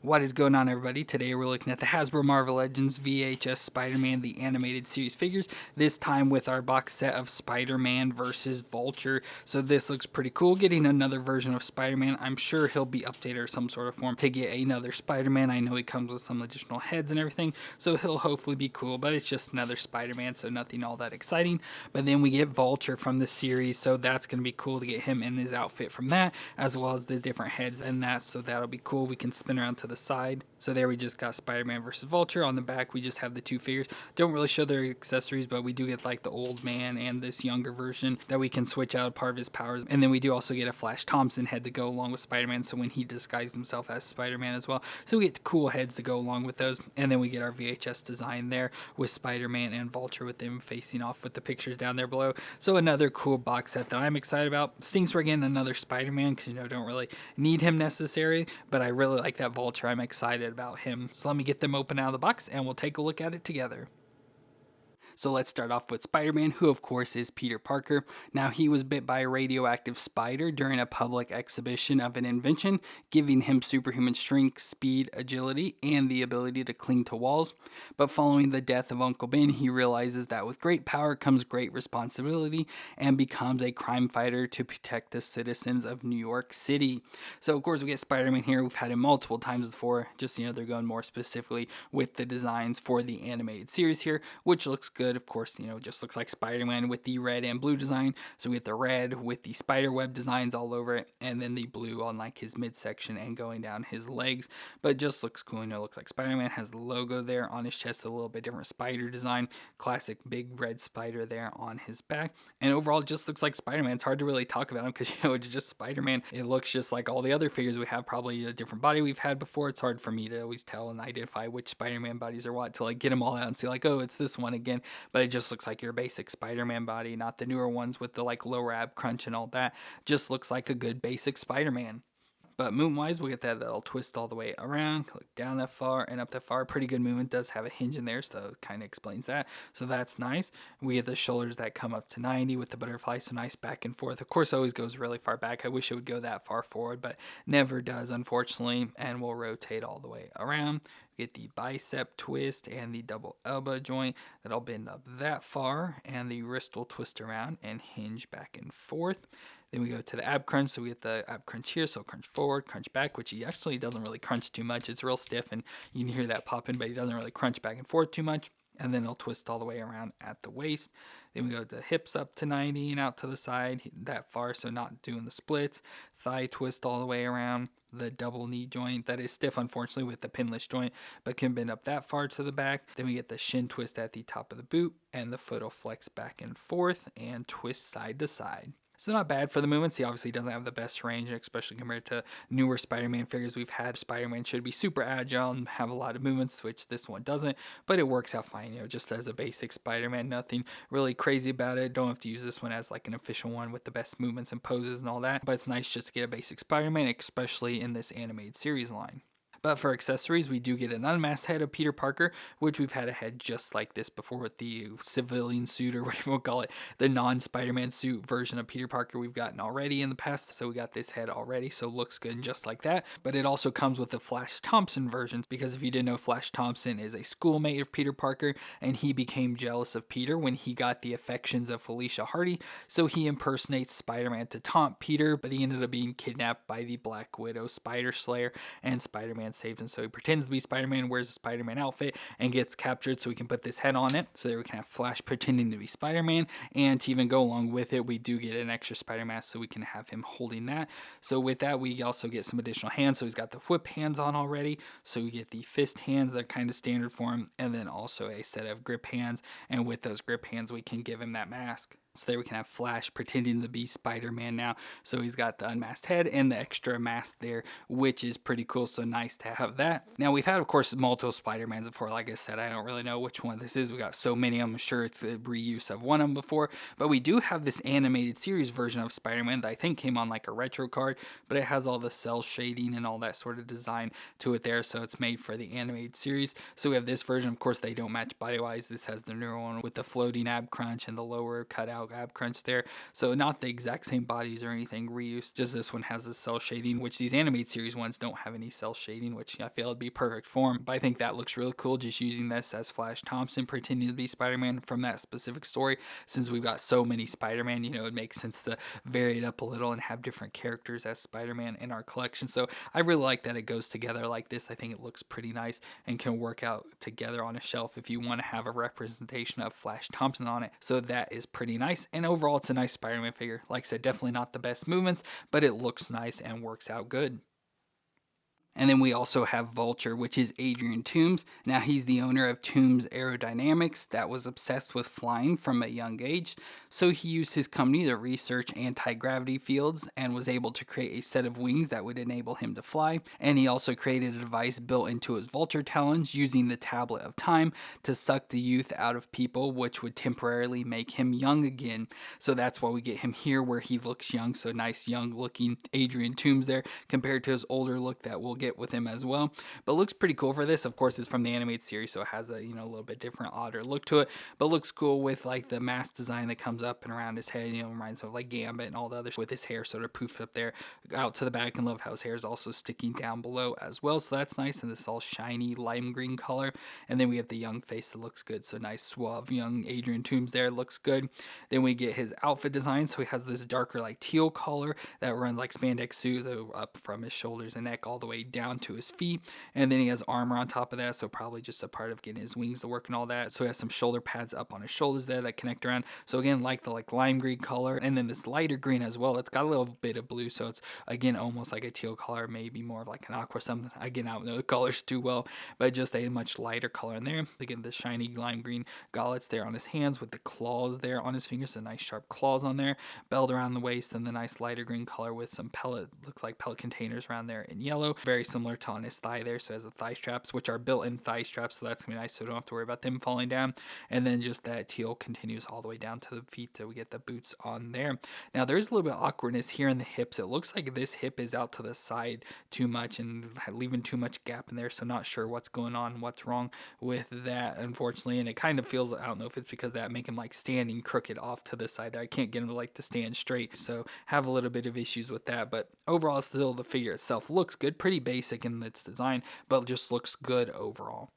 What is going on, everybody? Today we're looking at the Hasbro Marvel Legends VHS Spider-Man the Animated Series figures, this time with our box set of Spider-Man versus Vulture. So this looks pretty cool, getting another version of Spider-Man. I'm sure he'll be updated or some sort of form to get another Spider-Man. I know he comes with some additional heads and everything, so he'll hopefully be cool, but it's just another Spider-Man, so nothing all that exciting. But then we get Vulture from the series, so that's going to be cool to get him in his outfit from that, as well as the different heads and that, so that'll be cool. We can spin around to the side. So there we just got Spider-Man versus Vulture. On the back we just have the two figures. Don't really show their accessories, but we do get like the old man and this younger version that we can switch out part of his powers. And then we do also get a Flash Thompson head to go along with Spider-Man, so when he disguised himself as Spider-Man as well. So we get cool heads to go along with those. And then we get our VHS design there with Spider-Man and Vulture with them facing off with the pictures down there below. So another cool box set that I'm excited about. Stinks we're getting another Spider-Man because, don't really need him necessarily, but I really like that Vulture. I'm excited about him. So let me get them open out of the box and we'll take a look at it together. So let's start off with Spider-Man, who of course is Peter Parker. Now, he was bit by a radioactive spider during a public exhibition of an invention, giving him superhuman strength, speed, agility, and the ability to cling to walls. But following the death of Uncle Ben, he realizes that with great power comes great responsibility and becomes a crime fighter to protect the citizens of New York City. So of course we get Spider-Man here. We've had him multiple times before, just they're going more specifically with the designs for the animated series here, which looks good. Of course, just looks like Spider-Man with the red and blue design. So we get the red with the spider web designs all over it, and then the blue on like his midsection and going down his legs. But it just looks cool. Looks like Spider-Man has the logo there on his chest, a little bit different spider design, classic big red spider there on his back. And overall, it just looks like Spider-Man. It's hard to really talk about him because it's just Spider-Man. It looks just like all the other figures we have, probably a different body we've had before. It's hard for me to always tell and identify which Spider-Man bodies are what, to like get them all out and see like, oh, it's this one again. But it just looks like your basic Spider-Man body, not the newer ones with the like lower ab crunch and all that. Just looks like a good basic Spider-Man. But movement-wise, we'll get that'll twist all the way around, click down that far and up that far. Pretty good movement. Does have a hinge in there, so it kind of explains that. So that's nice. We get the shoulders that come up to 90 with the butterfly, so nice back and forth. Of course, it always goes really far back. I wish it would go that far forward, but never does, unfortunately. And we'll rotate all the way around. Get the bicep twist and the double elbow joint that'll bend up that far, and the wrist will twist around and hinge back and forth. Then we go to the ab crunch, so we get the ab crunch here, so crunch forward, crunch back, which he actually doesn't really crunch too much. It's real stiff, and you can hear that popping, but he doesn't really crunch back and forth too much. And then he'll twist all the way around at the waist. Then we go to hips up to 90 and out to the side, that far, so not doing the splits. Thigh twist all the way around. The double knee joint that is stiff, unfortunately, with the pinless joint, but can bend up that far to the back. Then we get the shin twist at the top of the boot, and the foot will flex back and forth and twist side to side. So not bad for the movements. He obviously doesn't have the best range, especially compared to newer Spider-Man figures we've had. Spider-Man should be super agile and have a lot of movements, which this one doesn't, but it works out fine, just as a basic Spider-Man. Nothing really crazy about it. Don't have to use this one as like an official one with the best movements and poses and all that, but it's nice just to get a basic Spider-Man, especially in this animated series line. But for accessories, we do get an unmasked head of Peter Parker, which we've had a head just like this before with the civilian suit, or whatever we'll call it, the non-Spider-Man suit version of Peter Parker we've gotten already in the past. So we got this head already, so looks good just like that. But it also comes with the Flash Thompson version, because if you didn't know, Flash Thompson is a schoolmate of Peter Parker, and he became jealous of Peter when he got the affections of Felicia Hardy. So he impersonates Spider-Man to taunt Peter, but he ended up being kidnapped by the Black Widow Spider Slayer, and Spider-Man saves him. So he pretends to be Spider-Man, wears a Spider-Man outfit, and gets captured, so we can put this head on it. So there we can have Flash pretending to be Spider-Man, and to even go along with it, we do get an extra Spider mask, so we can have him holding that. So with that, we also get some additional hands. So he's got the whip hands on already, so we get the fist hands that are kind of standard for him, and then also a set of grip hands, and with those grip hands we can give him that mask. So there we can have Flash pretending to be Spider-Man now. So he's got the unmasked head and the extra mask there, which is pretty cool. So nice to have that. Now we've had, of course, multiple Spider-Mans before. Like I said, I don't really know which one this is. We got so many. I'm sure it's a reuse of one of them before. But we do have this animated series version of Spider-Man that I think came on like a retro card. But it has all the cell shading and all that sort of design to it there. So it's made for the animated series. So we have this version. Of course, they don't match body-wise. This has the newer one with the floating ab crunch and the lower cutout style ab crunch there. So not the exact same bodies or anything reused, just this one has the cell shading, which these animated series ones don't have any cell shading, which I feel would be perfect for him. But I think that looks really cool, just using this as Flash Thompson pretending to be Spider-Man from that specific story. Since we've got so many Spider-Man, you know, it makes sense to vary it up a little and have different characters as Spider-Man in our collection. So I really like that it goes together like this. I think it looks pretty nice and can work out together on a shelf if you want to have a representation of Flash Thompson on it. So that is pretty nice. And overall, it's a nice Spider-Man figure. Like I said, definitely not the best movements, but it looks nice and works out good. And then we also have Vulture, which is Adrian Toomes. Now, he's the owner of Toomes Aerodynamics that was obsessed with flying from a young age. So he used his company to research anti-gravity fields and was able to create a set of wings that would enable him to fly. And he also created a device built into his Vulture talons using the Tablet of Time to suck the youth out of people, which would temporarily make him young again. So that's why we get him here where he looks young. So nice young looking Adrian Toomes there compared to his older look that we'll get with him as well. But looks pretty cool for this. Of course, it's from the animated series, so it has a, you know, a little bit different, odder look to it, but looks cool with like the mask design that comes up and around his head. You know, reminds me of like Gambit and all the others, with his hair sort of poofed up there out to the back, and love how his hair is also sticking down below as well. So that's nice, and this all shiny lime green color. And then we have the young face that looks good. So nice suave young Adrian Toomes there, looks good. Then we get his outfit design. So he has this darker like teal color that runs like spandex suit up from his shoulders and neck all the way down to his feet, and then he has armor on top of that, so probably just a part of getting his wings to work and all that. So he has some shoulder pads up on his shoulders there that connect around. So again, like the lime green color, and then this lighter green as well. It's got a little bit of blue, so it's again almost like a teal color, maybe more of like an aqua something. Again, I don't know the colors too well, but just a much lighter color in there. Again, the shiny lime green gauntlets there on his hands with the claws there on his fingers, so nice sharp claws on there. Belt around the waist, and the nice lighter green color with some pellet, looks like pellet containers around there in yellow. Very similar to on his thigh there, so it has the thigh straps, which are built-in thigh straps, so that's gonna be nice, so we don't have to worry about them falling down. And then just that teal continues all the way down to the feet, so we get the boots on there. Now there's a little bit of awkwardness here in the hips. It looks like this hip is out to the side too much and leaving too much gap in there, so not sure what's going on, what's wrong with that, unfortunately. And it kind of feels, I don't know if it's because that make him like standing crooked off to the side there. I can't get him to like to stand straight, so have a little bit of issues with that. But overall, still the figure itself looks good, pretty basic in its design, but just looks good overall.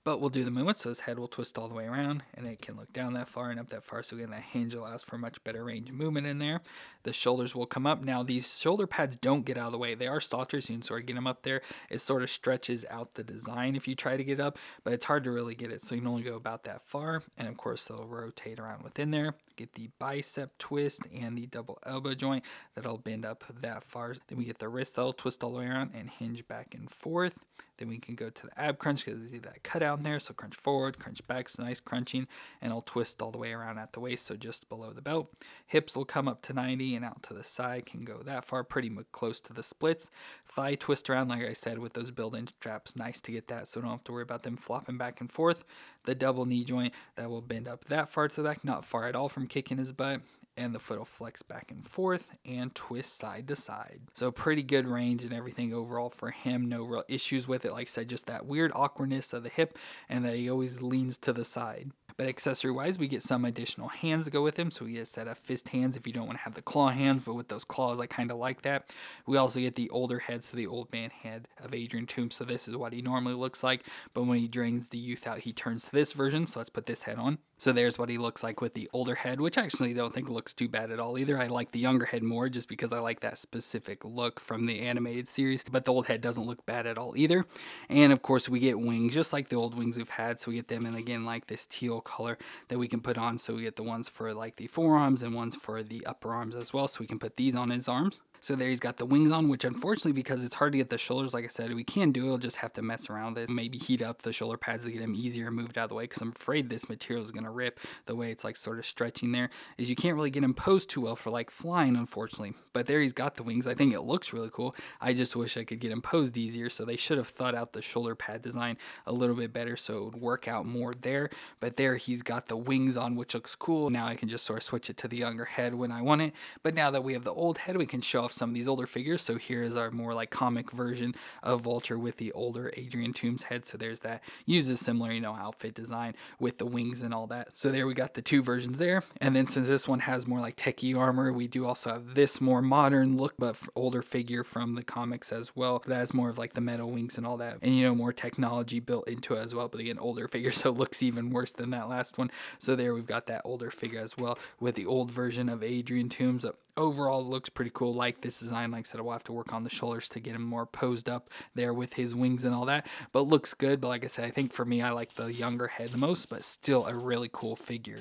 But we'll do the movement, so his head will twist all the way around, and it can look down that far and up that far, so again, that hinge allows for much better range of movement in there. The shoulders will come up. Now, these shoulder pads don't get out of the way. They are softer, so you can sort of get them up there. It sort of stretches out the design if you try to get up, but it's hard to really get it, so you can only go about that far. And of course, they'll rotate around within there. Get the bicep twist and the double elbow joint that'll bend up that far. Then we get the wrist that'll twist all the way around and hinge back and forth. Then we can go to the ab crunch because you see that cutout in there. So crunch forward, crunch back, so nice crunching, and it'll twist all the way around at the waist, so just below the belt. Hips will come up to 90 and out to the side, can go that far, pretty close to the splits. Thigh twist around, like I said, with those built-in straps, nice to get that, so don't have to worry about them flopping back and forth. The double knee joint that will bend up that far to the back, not far at all from kicking his butt. And the foot will flex back and forth and twist side to side. So pretty good range and everything overall for him. No real issues with it. Like I said, just that weird awkwardness of the hip and that he always leans to the side. But accessory-wise, we get some additional hands to go with him. So we get a set of fist hands if you don't want to have the claw hands, but with those claws, I kind of like that. We also get the older head, so the old man head of Adrian Toomes. So this is what he normally looks like. But when he drains the youth out, he turns to this version. So let's put this head on. So there's what he looks like with the older head, which I actually don't think looks too bad at all either. I like the younger head more just because I like that specific look from the animated series. But the old head doesn't look bad at all either. And of course, we get wings just like the old wings we've had. So we get them in again like this teal color that we can put on. So we get the ones for like the forearms and ones for the upper arms as well. So we can put these on his arms. So there he's got the wings on, which unfortunately, because it's hard to get the shoulders, like I said, we can do it. We'll just have to mess around with it. Maybe heat up the shoulder pads to get them easier and moved out of the way, because I'm afraid this material is going to rip the way it's like sort of stretching there. Is you can't really get him posed too well for like flying, unfortunately. But there he's got the wings. I think it looks really cool. I just wish I could get him posed easier. So they should have thought out the shoulder pad design a little bit better so it would work out more there. But there he's got the wings on, which looks cool. Now I can just sort of switch it to the younger head when I want it. But now that we have the old head, we can show off off some of these older figures. So here is our more like comic version of Vulture with the older Adrian Toomes head. So there's that, uses similar, outfit design with the wings and all that. So there we got the two versions there. And then since this one has more like techie armor, we do also have this more modern look, but older figure from the comics as well. That has more of like the metal wings and all that, and more technology built into it as well. But again, older figure, so it looks even worse than that last one. So there we've got that older figure as well with the old version of Adrian Toomes. Overall, looks pretty cool. Like this design, like I said, we'll have to work on the shoulders to get him more posed up there with his wings and all that, but looks good. But like I said, I think for me, I like the younger head the most, but still a really cool figure.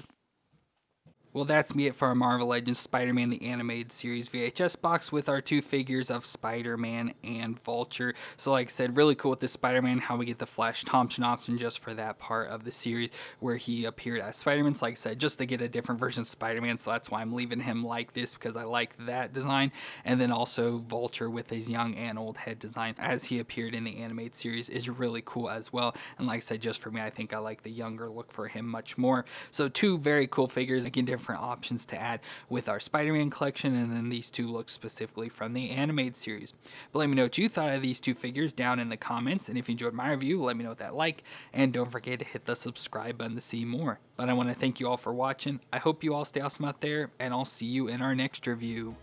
Well, that's it for our Marvel Legends Spider-Man the Animated Series VHS box with our two figures of Spider-Man and Vulture. So like I said, really cool with this Spider-Man, how we get the Flash Thompson option just for that part of the series where he appeared as Spider-Man. So like I said, just to get a different version of Spider-Man, so that's why I'm leaving him like this, because I like that design. And then also Vulture with his young and old head design as he appeared in the animated series is really cool as well. And like I said, just for me, I think I like the younger look for him much more. So two very cool figures, again, different options to add with our Spider-Man collection, and then these two looks specifically from the animated series. But let me know what you thought of these two figures down in the comments, and if you enjoyed my review, let me know with that like, and don't forget to hit the subscribe button to see more. But I want to thank you all for watching. I hope you all stay awesome out there, and I'll see you in our next review.